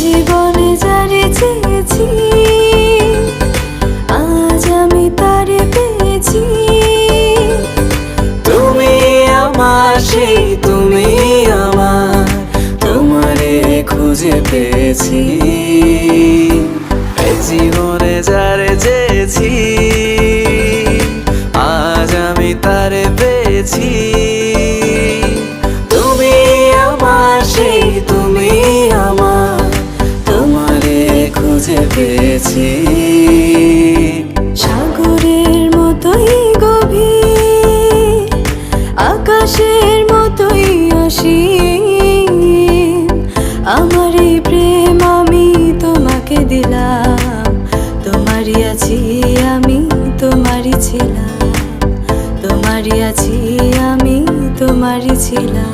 জীবনে যারে চেয়েছি আজ আমি তারে পেয়েছি। তুমি আমার সেই তুমি আমার, তোমারে খুঁজে পেয়েছি। এই জীবনে যারে চেয়েছি আজ আমি তারে পেয়েছি। তুমি আমার সেই তুমি আমার, তোমারে খুঁজে পেয়েছি। সাগরের মতোই গভীর, আকাশের মতোই অসীম, আমার এই প্রেম আমি তোমাকে দিলাম। তোমারই আছি আমি, তোমারই ছিলাম, তোমারই আছি আমি, তোমারই ছিলাম।